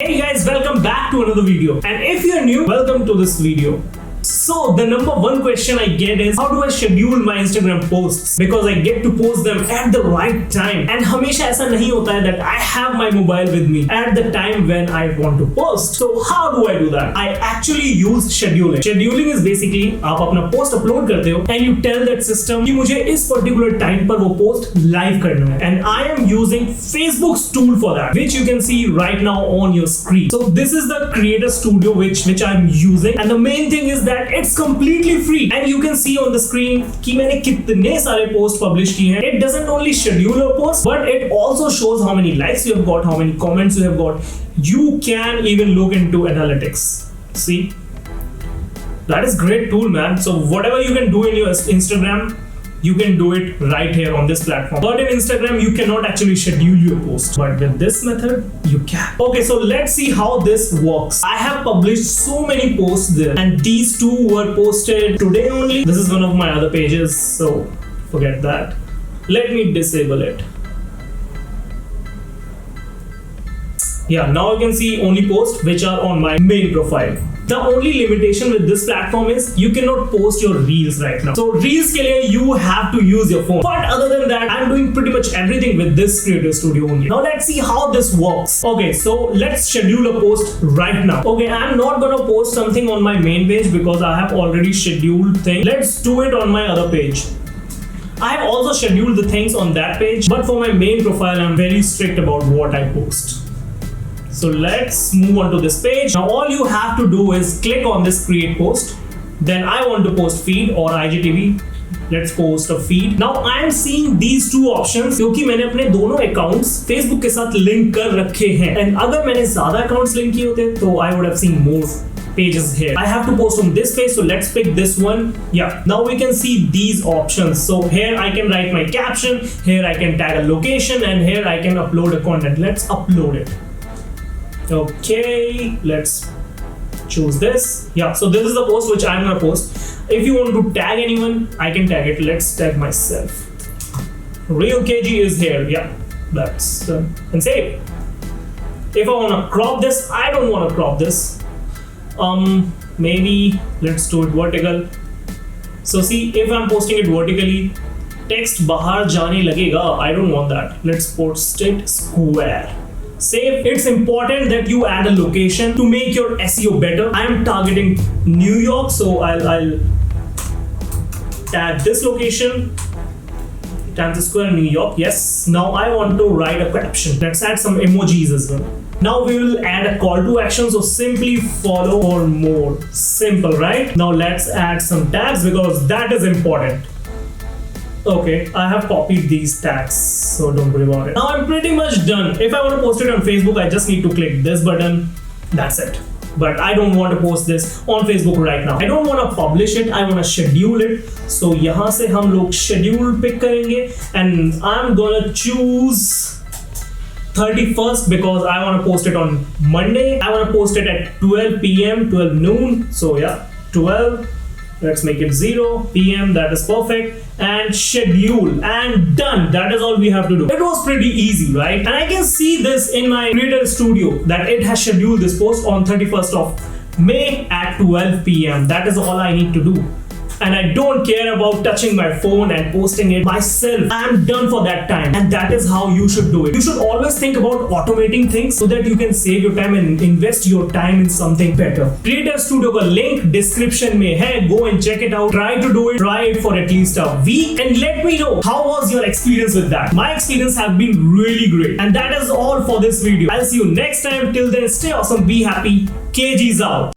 Hey guys, welcome back to another video. And if you're new, welcome to this video. So the number one question I get is how do I schedule my Instagram posts, because I get to post them at the right time and हमेशा ऐसा नहीं होता है that I have my mobile with me at the time when I want to post. So how do I do that? I actually use scheduling. Scheduling is basically आप अपना post upload करते हो and you tell that system कि मुझे इस particular time पर वो post live करना है, and I am using Facebook's tool for that, which you can see right now on your screen. So this is the Creator Studio which I'm using, and the main thing is that it's completely free and you can see on the screen कि मैंने कितने सारे post publish किए हैं. It doesn't only schedule your post, but it also shows how many likes you have got, how many comments you have got. You can even look into analytics. See, that is great tool, man. So whatever you can do in your Instagram, you can do it right here on this platform. But in Instagram, you cannot actually schedule your post. But with this method, you can. Okay, so let's see how this works. I have published so many posts there, and these two were posted today only. This is one of my other pages, so forget that. Let me disable it. Yeah, now you can see only posts which are on my main profile. The only limitation with this platform is you cannot post your reels right now. So reels ke liye you have to use your phone. But other than that, I'm doing pretty much everything with this Creator Studio only. Now let's see how this works. Okay, so let's schedule a post right now. Okay, I'm not gonna post something on my main page because I have already scheduled things. Let's do it on my other page. I have also scheduled the things on that page, but for my main profile, I'm very strict about what I post. So let's move on to this page. Now all you have to do is click on this create post. Then I want to post feed or IGTV. Let's post a feed. Now I am seeing these two options क्योंकि मैंने अपने दोनों accounts Facebook के साथ link कर रखे हैं. And अगर मैंने ज़्यादा accounts link किए होते तो I would have seen more pages here. I have to post on this page, so let's pick this one. Yeah, now we can see these options. So here I can write my caption, here I can tag a location, and here I can upload a content. Let's upload it. Okay, let's choose this. Yeah, so this is the post which I'm gonna post. If you want to tag anyone, I can tag it. Let's tag myself. Real KG is here. Yeah, that's and save. If I wanna crop this, I don't wanna crop this. Maybe let's do it vertical. So see, if I'm posting it vertically, text बाहर जाने लगेगा. I don't want that. Let's post it square. Save. It's important that you add a location to make your SEO better. I am targeting New York, so I'll tag this location, Times Square, New York. Yes. Now I want to write a caption. Let's add some emojis as well. Now we will add a call to action, so simply follow for more. Simple, right? Now let's add some tags because that is important. Okay, I have copied these tags, so don't worry about it. Now I'm pretty much done. If I want to post it on Facebook, I just need to click this button. That's it. But I don't want to post this on Facebook right now. I don't want to publish it. I want to schedule it. So यहाँ से हम लोग schedule pick करेंगे, and I'm gonna choose 31st because I want to post it on Monday. I want to post it at 12 p.m., 12 noon. So yeah, 12. Let's make it 0 p.m. That is perfect. And schedule and done. That is all we have to do. It was pretty easy, right? And I can see this in my Creator Studio that it has scheduled this post on 31st of May at 12 p.m. That is all I need to do. And I don't care about touching my phone and posting it myself. I am done for that time, and that is how you should do it. You should always think about automating things so that you can save your time and invest your time in something better. Creator Studio का link description में है. Go and check it out. Try to do it. Try it for at least a week and let me know how was your experience with that. My experience have been really great, and that is all for this video. I'll see you next time. Till then, stay awesome, be happy. KG's out.